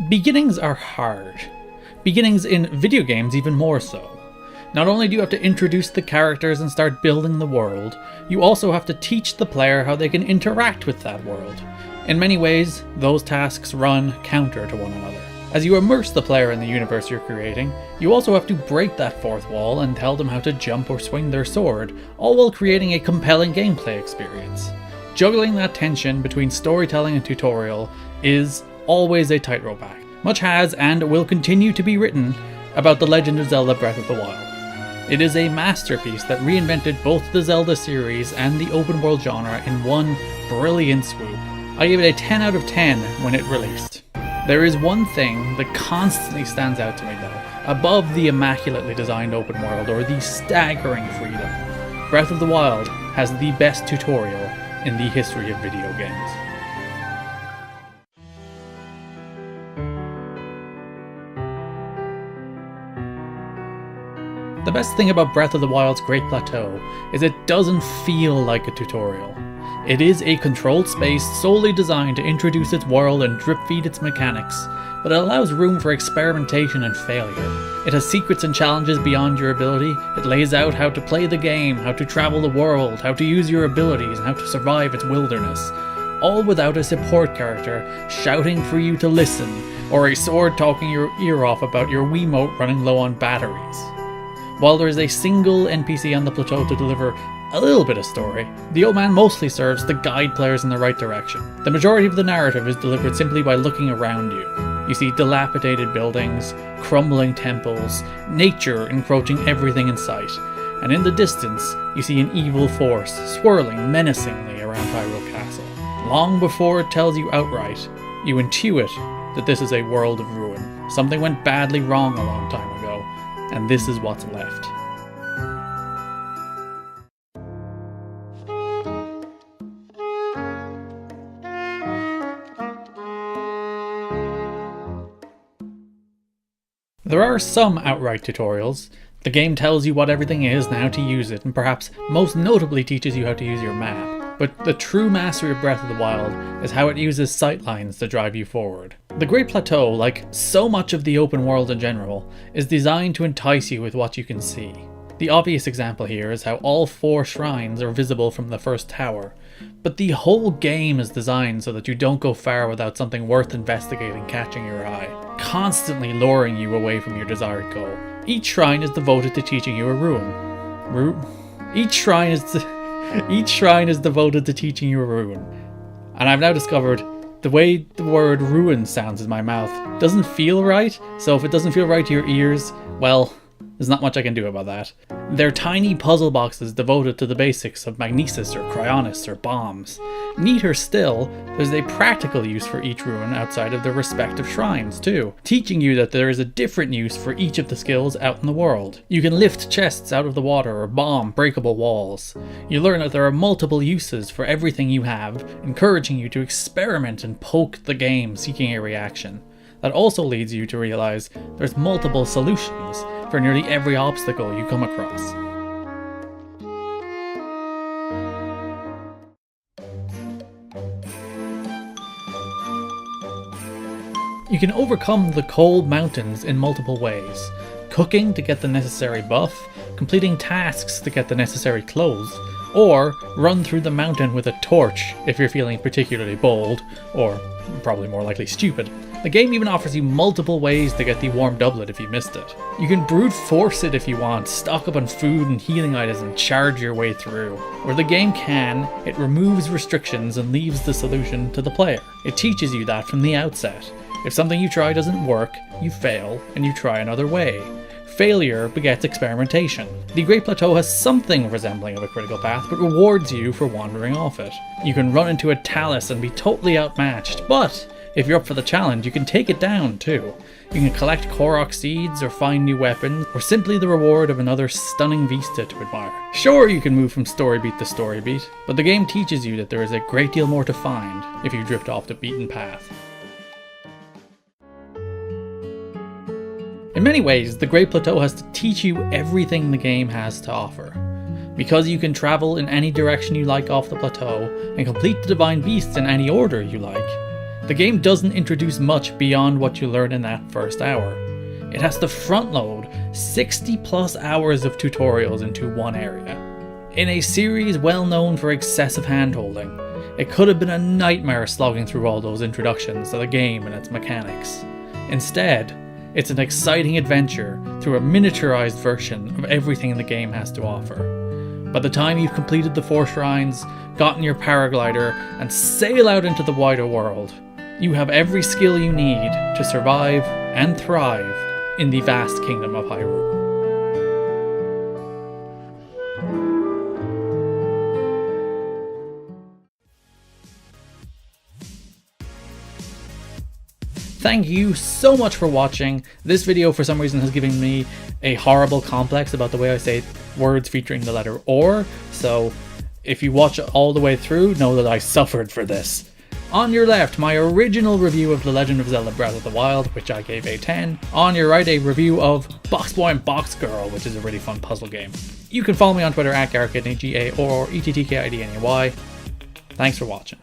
Beginnings are hard. Beginnings in video games even more so. Not only do you have to introduce the characters and start building the world, you also have to teach the player how they can interact with that world. In many ways, those tasks run counter to one another. As you immerse the player in the universe you're creating, you also have to break that fourth wall and tell them how to jump or swing their sword, all while creating a compelling gameplay experience. Juggling that tension between storytelling and tutorial is always a tightrope act. Much has and will continue to be written about The Legend of Zelda Breath of the Wild. It is a masterpiece that reinvented both the Zelda series and the open world genre in one brilliant swoop. I gave it a 10 out of 10 when it released. There is one thing that constantly stands out to me though, above the immaculately designed open world or the staggering freedom. Breath of the Wild has the best tutorial in the history of video games. The best thing about Breath of the Wild's Great Plateau is it doesn't feel like a tutorial. It is a controlled space solely designed to introduce its world and drip feed its mechanics, but it allows room for experimentation and failure. It has secrets and challenges beyond your ability. It lays out how to play the game, how to travel the world, how to use your abilities, and how to survive its wilderness. All without a support character shouting for you to listen, or a sword talking your ear off about your Wiimote running low on batteries. While there is a single NPC on the plateau to deliver a little bit of story, the old man mostly serves to guide players in the right direction. The majority of the narrative is delivered simply by looking around you. You see dilapidated buildings, crumbling temples, nature encroaching everything in sight, and in the distance you see an evil force swirling menacingly around Hyrule Castle. Long before it tells you outright, you intuit that this is a world of ruin. Something went badly wrong a long time ago, and this is what's left. There are some outright tutorials. The game tells you what everything is and how to use it, and perhaps most notably teaches you how to use your map. But the true mastery of Breath of the Wild is how it uses sightlines to drive you forward. The Great Plateau, like so much of the open world in general, is designed to entice you with what you can see. The obvious example here is how all 4 shrines are visible from the first tower, but the whole game is designed so that you don't go far without something worth investigating catching your eye, constantly luring you away from your desired goal. Each shrine is devoted to teaching you a rune. Each shrine is devoted to teaching you a rune. And I've now discovered the way the word ruin sounds in my mouth doesn't feel right, so if it doesn't feel right to your ears, well, there's not much I can do about that. They're tiny puzzle boxes devoted to the basics of magnesis or cryonis or bombs. Neater still, there's a practical use for each rune outside of their respective shrines too, teaching you that there is a different use for each of the skills out in the world. You can lift chests out of the water or bomb breakable walls. You learn that there are multiple uses for everything you have, encouraging you to experiment and poke the game seeking a reaction. That also leads you to realize there's multiple solutions for nearly every obstacle you come across. You can overcome the cold mountains in multiple ways. Cooking to get the necessary buff, completing tasks to get the necessary clothes, or run through the mountain with a torch if you're feeling particularly bold, or probably more likely stupid. The game even offers you multiple ways to get the warm doublet if you missed it. You can brute force it if you want, stock up on food and healing items and charge your way through. Where the game can, it removes restrictions and leaves the solution to the player. It teaches you that from the outset. If something you try doesn't work, you fail, and you try another way. Failure begets experimentation. The Great Plateau has something resembling of a critical path, but rewards you for wandering off it. You can run into a talus and be totally outmatched, but if you're up for the challenge, you can take it down too. You can collect Korok seeds or find new weapons, or simply the reward of another stunning vista to admire. Sure, you can move from story beat to story beat, but the game teaches you that there is a great deal more to find if you drift off the beaten path. In many ways, the Great Plateau has to teach you everything the game has to offer. Because you can travel in any direction you like off the plateau, and complete the Divine Beasts in any order you like, The game doesn't introduce much beyond what you learn in that first hour. It has to front load 60 plus hours of tutorials into one area. In a series well known for excessive handholding, it could have been a nightmare slogging through all those introductions to the game and its mechanics. Instead, it's an exciting adventure through a miniaturized version of everything the game has to offer. By the time you've completed the 4 shrines, gotten your paraglider, and sail out into the wider world, you have every skill you need to survive and thrive in the vast kingdom of Hyrule. Thank you so much for watching. This video for some reason has given me a horrible complex about the way I say words featuring the letter OR, so if you watch it all the way through, know that I suffered for this. On your left, my original review of The Legend of Zelda Breath of the Wild, which I gave a 10. On your right, a review of Box Boy and Box Girl, which is a really fun puzzle game. You can follow me on Twitter at GarrettKidney, GA or ETTKIDNEY. Thanks for watching.